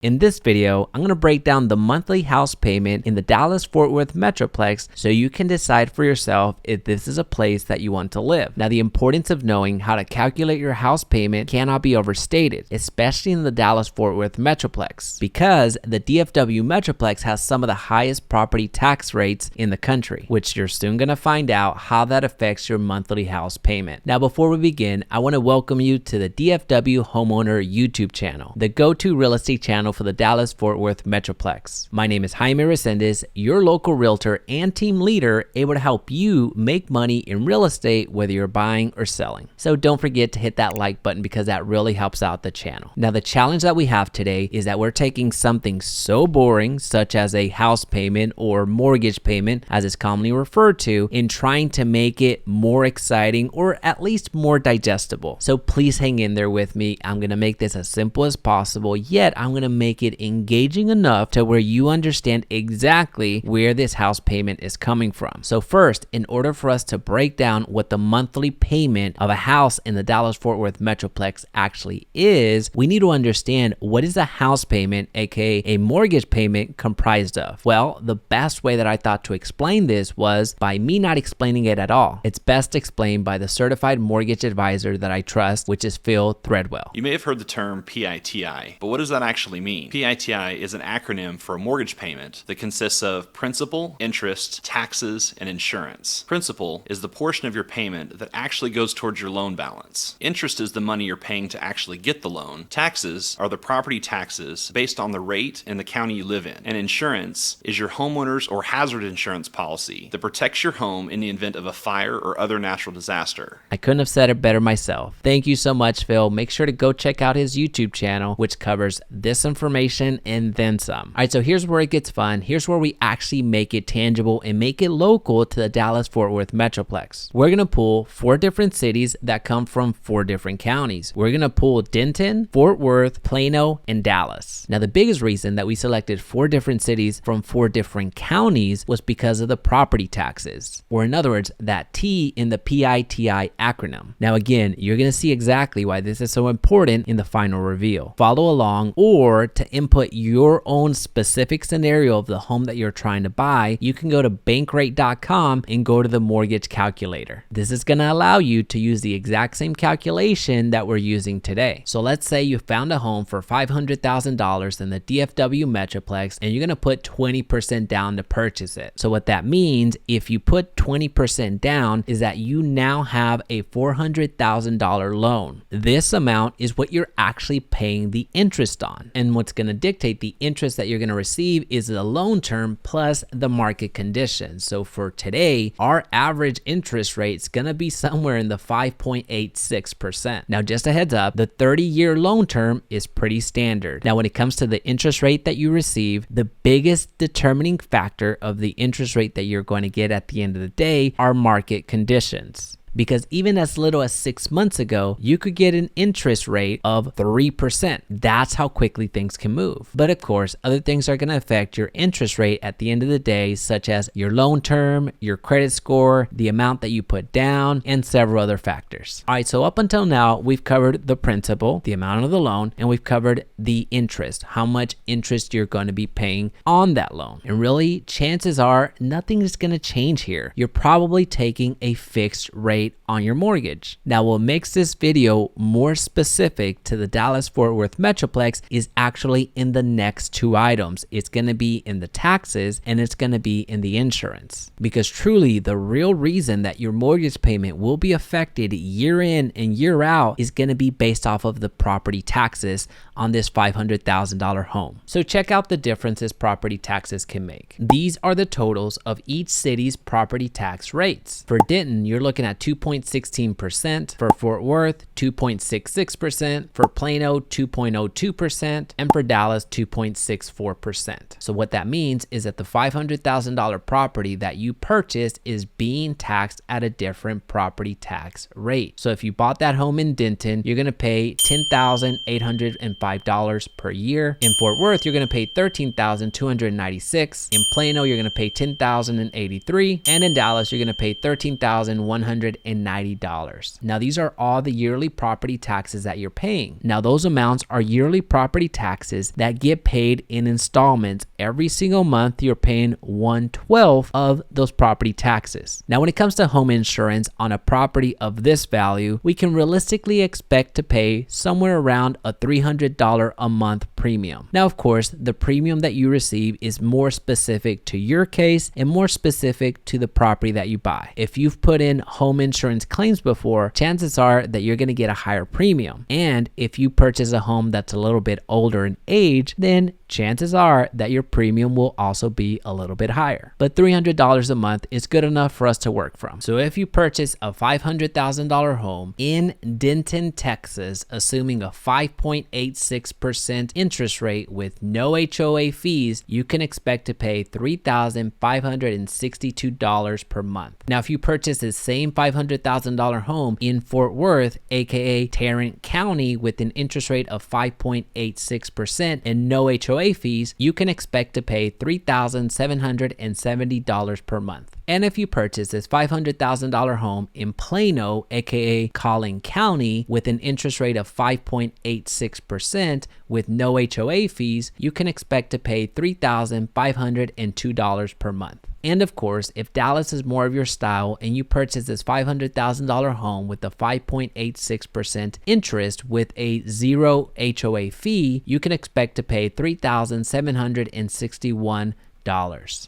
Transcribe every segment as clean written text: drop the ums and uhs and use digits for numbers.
In this video, I'm going to break down the monthly house payment in the Dallas Ft Worth Metroplex so you can decide for yourself if this is a place that you want to live. Now, the importance of knowing how to calculate your house payment cannot be overstated, especially in the Dallas Ft Worth Metroplex, because the DFW Metroplex has some of the highest property tax rates in the country, which you're soon going to find out how that affects your monthly house payment. Now, before we begin, I want to welcome you to the DFW Homeowner YouTube channel, the go-to real estate channel for the Dallas Ft Worth Metroplex. My name is Jaime Resendez, your local realtor and team leader, able to help you make money in real estate whether you're buying or selling. So don't forget to hit that like button because that really helps out the channel. Now, the challenge that we have today is that we're taking something so boring, such as a house payment or mortgage payment, as it's commonly referred to, and trying to make it more exciting or at least more digestible. So please hang in there with me. I'm going to make this as simple as possible, yet I'm going to make it engaging enough to where you understand exactly where this house payment is coming from. So first, in order for us to break down what the monthly payment of a house in the Dallas Ft Worth Metroplex actually is, we need to understand what is a house payment, aka a mortgage payment, comprised of. Well, the best way that I thought to explain this was by me not explaining it at all. It's best explained by the certified mortgage advisor that I trust, which is Phil Threadwell. You may have heard the term PITI, but what does that actually mean? PITI is an acronym for a mortgage payment that consists of principal, interest, taxes, and insurance. Principal is the portion of your payment that actually goes towards your loan balance. Interest is the money you're paying to actually get the loan. Taxes are the property taxes based on the rate in the county you live in. And insurance is your homeowner's or hazard insurance policy that protects your home in the event of a fire or other natural disaster. I couldn't have said it better myself. Thank you so much, Phil. Make sure to go check out his YouTube channel, which covers this information and then some. All right, so here's where it gets fun. Here's where we actually make it tangible and make it local to the Dallas Ft Worth Metroplex. We're going to pull 4 different cities that come from 4 different counties. We're going to pull Denton, Fort Worth, Plano, and Dallas. Now, the biggest reason that we selected 4 different cities from 4 different counties was because of the property taxes, or in other words, that T in the PITI acronym. Now, again, you're going to see exactly why this is so important in the final reveal. Follow along, or to input your own specific scenario of the home that you're trying to buy, you can go to bankrate.com and go to the Mortage Calculator. This is going to allow you to use the exact same calculation that we're using today. So let's say you found a home for $500,000 in the DFW Metroplex and you're going to put 20% down to purchase it. So what that means, if you put 20% down, is that you now have a $400,000 loan. This amount is what you're actually paying the interest on. And what's going to dictate the interest that you're going to receive is the loan term plus the market conditions. So for today, our average interest rate is going to be somewhere in the 5.86%. Now, just a heads up, the 30-year loan term is pretty standard. Now, when it comes to the interest rate that you receive, the biggest determining factor of the interest rate that you're going to get at the end of the day are market conditions. Because even as little as 6 months ago, you could get an interest rate of 3%. That's how quickly things can move. But of course, other things are going to affect your interest rate at the end of the day, such as your loan term, your credit score, the amount that you put down, and several other factors. All right, so up until now, we've covered the principal, the amount of the loan, and we've covered the interest, how much interest you're going to be paying on that loan. And really, chances are nothing is going to change here. You're probably taking a fixed rate on your mortgage. Now, what makes this video more specific to the Dallas Ft Worth Metroplex is actually in the next 2 items. It's going to be in the taxes and it's going to be in the insurance. Because truly, the real reason that your mortgage payment will be affected year in and year out is going to be based off of the property taxes on this $500,000 home. So check out the differences property taxes can make. These are the totals of each city's property tax rates. For Denton, you're looking at 2.16%, for Fort Worth 2.66%, for Plano 2.02%, and for Dallas 2.64%. So what that means is that the $500,000 property that you purchased is being taxed at a different property tax rate. So if you bought that home in Denton, you're going to pay $10,805 per year. In Fort Worth, you're going to pay $13,296. In Plano, you're going to pay $10,083, and in Dallas, you're going to pay $13,100 $1,590. Now, these are all the yearly property taxes that you're paying. Now, those amounts are yearly property taxes that get paid in installments. Every single month, you're paying 1/12 of those property taxes. Now, when it comes to home insurance on a property of this value, we can realistically expect to pay somewhere around a $300 a month premium. Now, of course, the premium that you receive is more specific to your case and more specific to the property that you buy. If you've put in home insurance claims before, chances are that you're going to get a higher premium. And if you purchase a home that's a little bit older in age, then chances are that your premium will also be a little bit higher. But $300 a month is good enough for us to work from. So if you purchase a $500,000 home in Denton, Texas, assuming a 5.86% interest rate with no HOA fees, you can expect to pay $3,562 per month. Now, if you purchase the same $500,000 home in Fort Worth, aka Tarrant County, with an interest rate of 5.86% and no HOA fees, you can expect to pay $3,770 per month. And if you purchase this $500,000 home in Plano, aka Collin County, with an interest rate of 5.86% with no HOA fees, you can expect to pay $3,502 per month. And of course, if Dallas is more of your style and you purchase this $500,000 home with a 5.86% interest with a 0 HOA fee, you can expect to pay $3,761.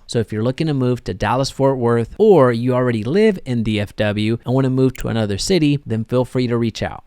So if you're looking to move to Dallas Fort Worth, or you already live in DFW and want to move to another city, then feel free to reach out.